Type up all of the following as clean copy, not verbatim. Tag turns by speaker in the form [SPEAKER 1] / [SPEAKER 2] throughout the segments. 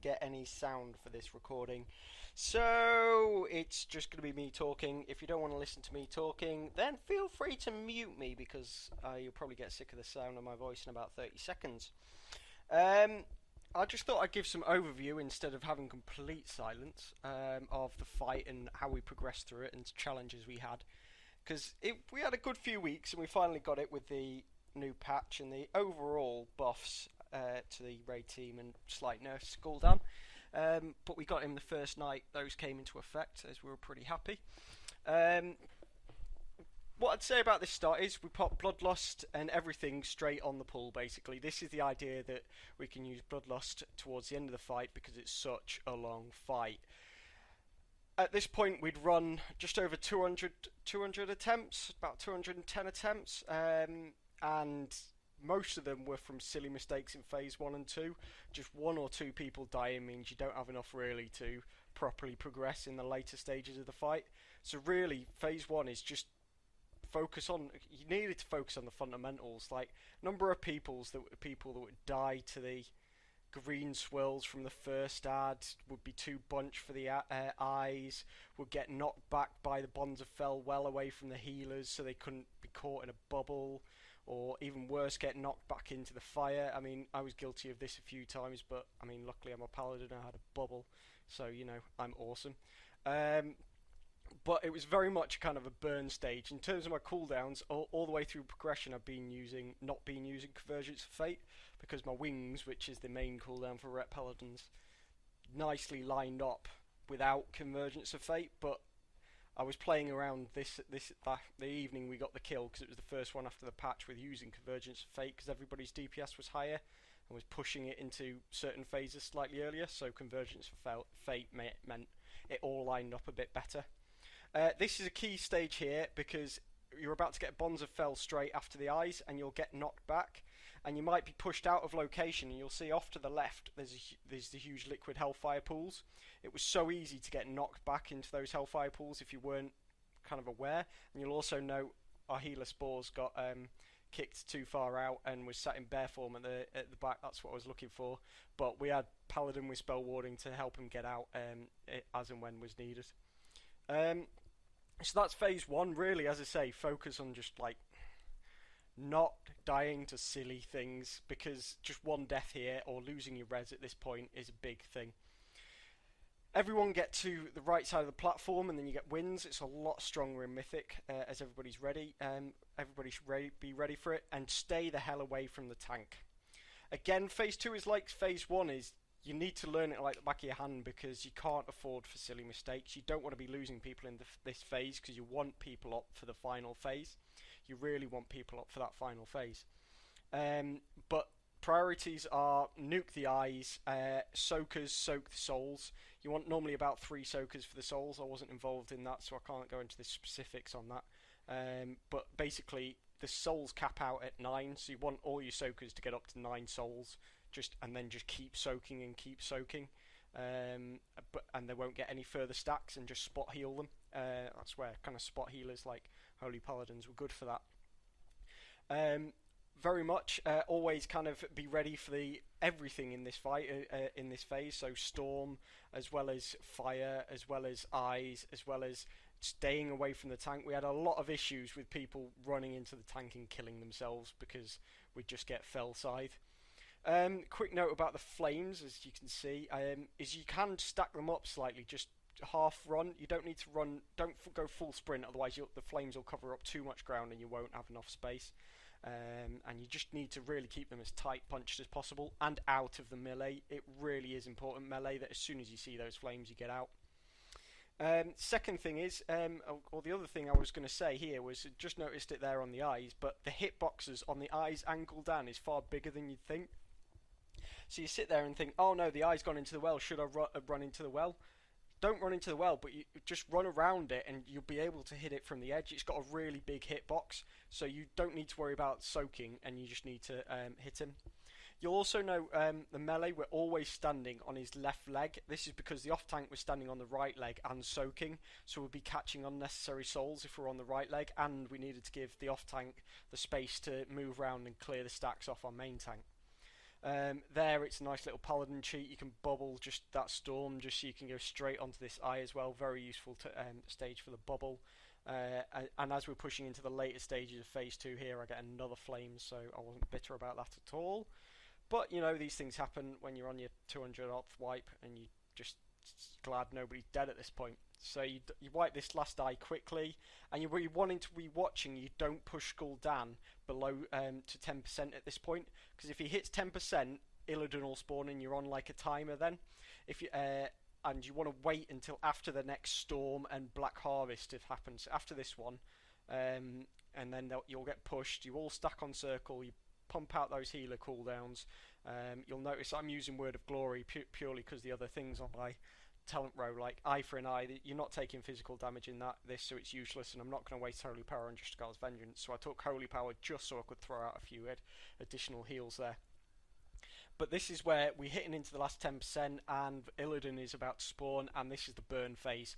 [SPEAKER 1] get any sound for this recording, so it's just going to be me talking. If you don't want to listen to me talking, then feel free to mute me because you'll probably get sick of the sound of my voice in about 30 seconds. I just thought I'd give some overview instead of having complete silence of the fight and how we progressed through it and challenges we had, because we had a good few weeks and we finally got it with the new patch and the overall buffs to the raid team and slight nerfs to Gul'dan. But we got him the first night those came into effect, as we were pretty happy. What I'd say about this start is we pop Bloodlust and everything straight on the pull, basically. This is the idea that we can use Bloodlust towards the end of the fight because it's such a long fight. At this point we'd run just over 200 attempts, about 210 attempts, and most of them were from silly mistakes in phase 1 and 2. Just one or two people dying means you don't have enough really to properly progress in the later stages of the fight. So really, phase 1 is just you needed to focus on the fundamentals, like number of people that would die to the green swirls from the first ad, would be too bunched for the eyes, would get knocked back by the bonds of fell well away from the healers so they couldn't be caught in a bubble, or even worse, get knocked back into the fire. I mean, I was guilty of this a few times, but I mean, luckily I'm a paladin, I had a bubble, so you know, I'm awesome. But it was very much kind of a burn stage. In terms of my cooldowns, all the way through progression, I've been not been using Convergence of Fate, because my wings, which is the main cooldown for Ret Paladins, nicely lined up without Convergence of Fate. But I was playing around the evening we got the kill, because it was the first one after the patch with using Convergence of Fate, because everybody's DPS was higher and was pushing it into certain phases slightly earlier. So Convergence of Fate meant it all lined up a bit better. This is a key stage here because you're about to get Bonds of Fell straight after the eyes, and you'll get knocked back, and you might be pushed out of location, and you'll see off to the left there's the huge liquid hellfire pools. It was so easy to get knocked back into those hellfire pools if you weren't kind of aware, and you'll also note our healer Spores got kicked too far out and was sat in bear form at the back. That's what I was looking for, but we had Paladin with spell warding to help him get out as and when was needed. So that's phase 1, really. As I say, focus on just like not dying to silly things, because just one death here or losing your res at this point is a big thing. Everyone get to the right side of the platform and then you get wins. It's a lot stronger in Mythic as everybody's ready. Everybody should be ready for it, and stay the hell away from the tank. Again, phase 2 is like phase 1 is. You need to learn it like the back of your hand, because you can't afford for silly mistakes. You don't want to be losing people in this phase, because you want people up for the final phase. You really want people up for that final phase. But priorities are nuke the eyes, soakers, soak the souls. You want normally about 3 soakers for the souls. I wasn't involved in that, so I can't go into the specifics on that. But basically, the souls cap out at 9, so you want all your soakers to get up to 9 souls. And then just keep soaking and keep soaking, and they won't get any further stacks, and just spot heal them. That's where kind of spot healers like Holy Paladins were good for that. Very much always kind of be ready for everything in this fight, in this phase. So storm, as well as fire, as well as eyes, as well as staying away from the tank. We had a lot of issues with people running into the tank and killing themselves because we'd just get fell scythe. Quick note about the flames, as you can see, is you can stack them up slightly, just half run. You don't need to run, don't go full sprint, otherwise the flames will cover up too much ground and you won't have enough space. And you just need to really keep them as tight punched as possible and out of the melee. It really is important, melee, that as soon as you see those flames you get out. Second thing is, or the other thing I was going to say here was, just noticed it there on the eyes, but the hitboxes on the eyes and Gul'dan is far bigger than you'd think. So you sit there and think, oh no, the eye's gone into the well, should I run into the well? Don't run into the well, but you just run around it and you'll be able to hit it from the edge. It's got a really big hitbox, so you don't need to worry about soaking, and you just need to hit him. You'll also know the melee, we're always standing on his left leg. This is because the off-tank was standing on the right leg and soaking, so we'll be catching unnecessary souls if we're on the right leg, and we needed to give the off-tank the space to move around and clear the stacks off our main tank. There, it's a nice little paladin cheat. You can bubble just that storm, just so you can go straight onto this eye as well. Very useful to stage for the bubble. And as we're pushing into the later stages of phase 2 here, I get another flame, so I wasn't bitter about that at all. But you know, these things happen when you're on your 200th wipe, and you just glad nobody's dead at this point. So you wipe this last eye quickly, and you're wanting to be watching. You don't push Gul'dan below to 10% at this point, because if he hits 10%, Illidan will spawn, and you're on like a timer then. If you and you want to wait until after the next storm and Black Harvest if happens after this one, and then you'll get pushed. You all stack on circle. You pump out those healer cooldowns. You'll notice I'm using Word of Glory purely because the other things on my talent row, like Eye for an Eye, you're not taking physical damage in this, so it's useless, and I'm not going to waste Holy Power on Justicar's Vengeance, so I took Holy Power just so I could throw out a few additional heals there. But this is where we're hitting into the last 10%, and Illidan is about to spawn, and this is the burn phase.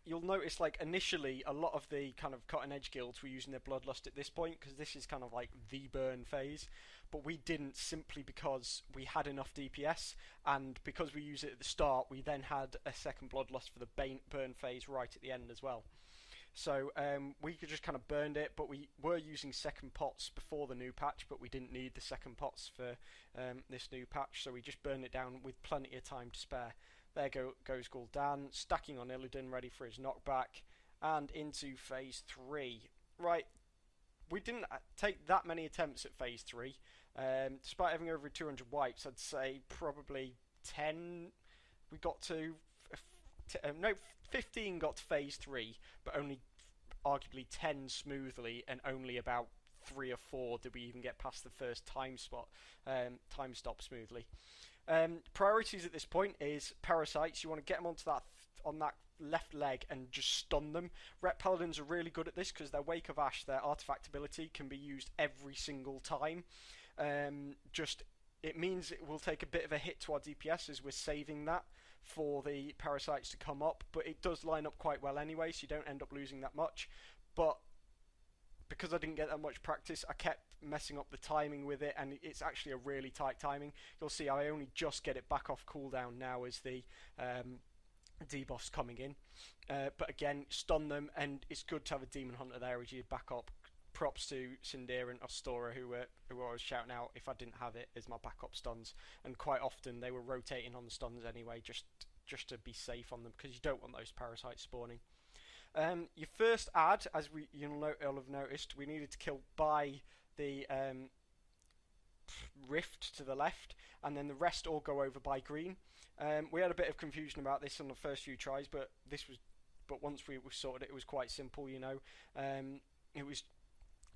[SPEAKER 1] You'll notice, like, initially a lot of the kind of cutting edge guilds were using their Bloodlust at this point, because this is kind of like the burn phase, but we didn't, simply because we had enough DPS, and because we used it at the start, we then had a second Bloodlust for the burn phase right at the end as well. So we could just kind of burned it, but we were using second pots before the new patch, but we didn't need the second pots for this new patch, so we just burned it down with plenty of time to spare. There goes Gul'dan, stacking on Illidan, ready for his knockback, and into phase 3. Right, we didn't take that many attempts at phase 3. Despite having over 200 wipes, I'd say probably 10 we got to... no, 15 got to phase 3, but only arguably 10 smoothly, and only about 3 or 4 did we even get past the first time stop smoothly. Priorities at this point is parasites. You want to get them onto on that left leg and just stun them. Ret Paladins are really good at this because their Wake of Ash, their artifact ability, can be used every single time. It means it will take a bit of a hit to our DPS as we're saving that for the parasites to come up, but it does line up quite well anyway, so you don't end up losing that much. But because I didn't get that much practice, I kept messing up the timing with it, and it's actually a really tight timing. You'll see I only just get it back off cooldown now as the debuff's coming in. But again, stun them, and it's good to have a Demon Hunter there as your backup. Props to Sindir and Ostora who were always shouting out if I didn't have it as my backup stuns, and quite often they were rotating on the stuns anyway, just to be safe on them, because you don't want those parasites spawning. Your first ad, as you'll have noticed, we needed to kill by the rift to the left, and then the rest all go over by green. We had a bit of confusion about this on the first few tries, but once we sorted it, it was quite simple. You know, it was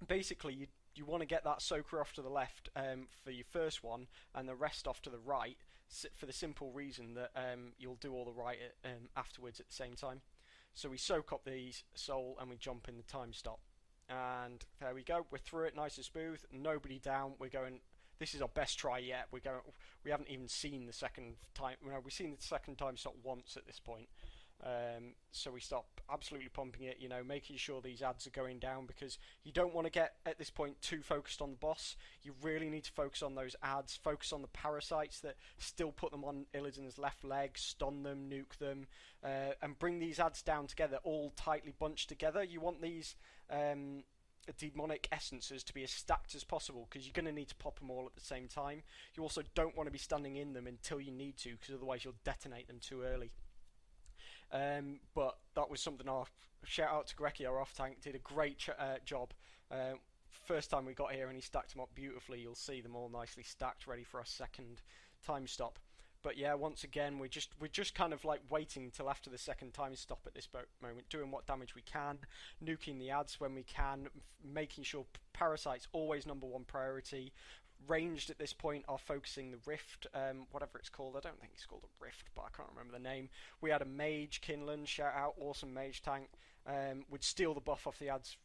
[SPEAKER 1] basically you want to get that soaker off to the left for your first one, and the rest off to the right, for the simple reason that you'll do all the right afterwards at the same time. So we soak up the soul and we jump in the time stop, and there we go. We're through it nice and smooth, nobody down. We're going. This is our best try yet. We haven't even seen the second time. We've seen the second time stop once at this point. So we stop absolutely pumping it, you know, making sure these ads are going down, because you don't want to get at this point too focused on the boss. You really need to focus on those ads, focus on the parasites that still put them on Illidan's left leg, stun them, nuke them, and bring these ads down together, all tightly bunched together. You want these demonic essences to be as stacked as possible, because you're going to need to pop them all at the same time. You also don't want to be standing in them until you need to, because otherwise you'll detonate them too early. But that was something our shout out to Greki, our off tank, did a great job. First time we got here, and he stacked them up beautifully. You'll see them all nicely stacked, ready for our second time stop. But yeah, once again, we're just kind of like waiting until after the second time stop at this moment, doing what damage we can, nuking the ads when we can, making sure parasites always #1 priority. Ranged at this point are focusing the rift, whatever it's called. I don't think it's called a rift, but I can't remember the name. We had a mage, Kinlan, shout out, awesome mage tank, would steal the buff off the ads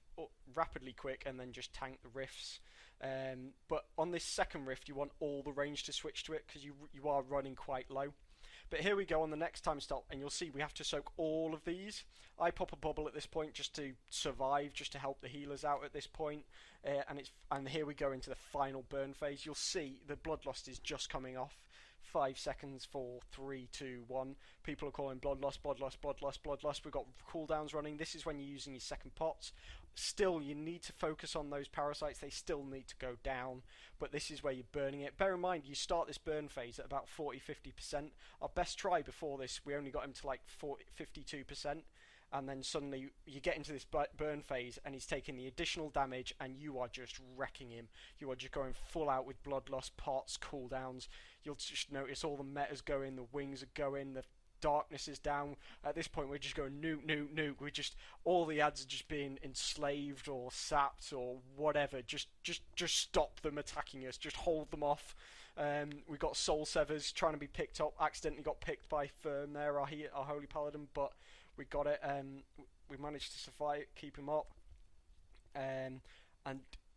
[SPEAKER 1] rapidly quick and then just tank the rifts. But on this second rift, you want all the range to switch to it, because you are running quite low. But here we go on the next time stop, and you'll see we have to soak all of these. I pop a bubble at this point just to survive, just to help the healers out at this point. And here we go into the final burn phase. You'll see the blood loss is just coming off. 5 seconds, 4, 3, 2, 1. People are calling blood loss, blood loss, blood loss, blood loss. We've got cooldowns running. This is when you're using your second pots. Still, you need to focus on those parasites. They still need to go down, but this is where you're burning it. Bear in mind, you start this burn phase at about 40-50%. Our best try before this, we only got him to like 52%. And then suddenly you get into this burn phase and he's taking the additional damage and you are just wrecking him. You are just going full out with blood loss, pots, cooldowns. You'll just notice all the metas going, the wings are going, the darkness is down. At this point we're just going nuke, nuke, nuke. We're just, all the ads are just being enslaved or sapped or whatever. Just stop them attacking us. Just hold them off. We've got Soul Severs trying to be picked up. Accidentally got picked by Firm there, our Holy Paladin, but we got it. We managed to survive, keep him up, and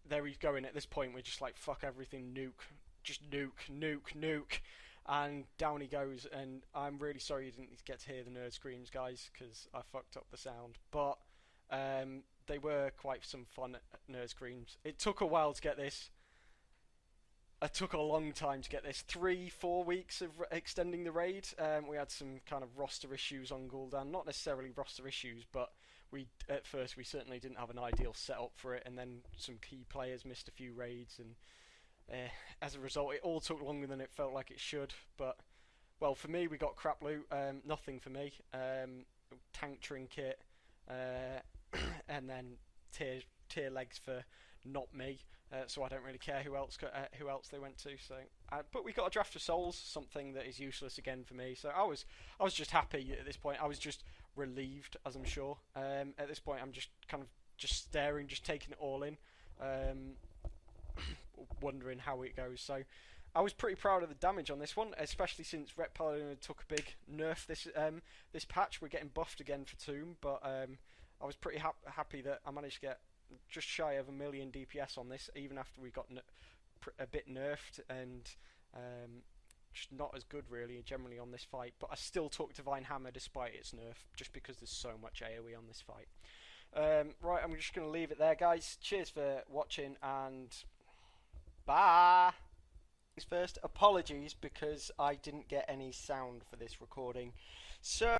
[SPEAKER 1] there he's going. At this point, we're just like, fuck everything, nuke, just nuke, nuke, nuke, and down he goes. And I'm really sorry you didn't get to hear the nerd screams, guys, because I fucked up the sound. But they were quite some fun nerd screams. It took a while to get this. It took a long time to get this. 3-4 weeks of extending the raid. We had some kind of roster issues on Gul'dan. Not necessarily roster issues, but at first we certainly didn't have an ideal setup for it, and then some key players missed a few raids, and as a result it all took longer than it felt like it should. But, well, for me we got crap loot. Nothing for me. Tank trinket, and then tier legs for not me. So I don't really care who else they went to. So, but we got a draft of souls, something that is useless again for me. So I was just happy at this point. I was just relieved, as I'm sure. At this point, I'm just kind of just staring, just taking it all in, wondering how it goes. So I was pretty proud of the damage on this one, especially since Ret Paladin took a big nerf this patch. We're getting buffed again for Tomb, but I was pretty happy that I managed to get just shy of 1 million DPS on this, even after we got a bit nerfed and just not as good really generally on this fight. But I still took Divine Hammer despite its nerf, just because there's so much AoE on this fight. Right, I'm just going to leave it there, guys. Cheers for watching, and bye! First, apologies because I didn't get any sound for this recording. So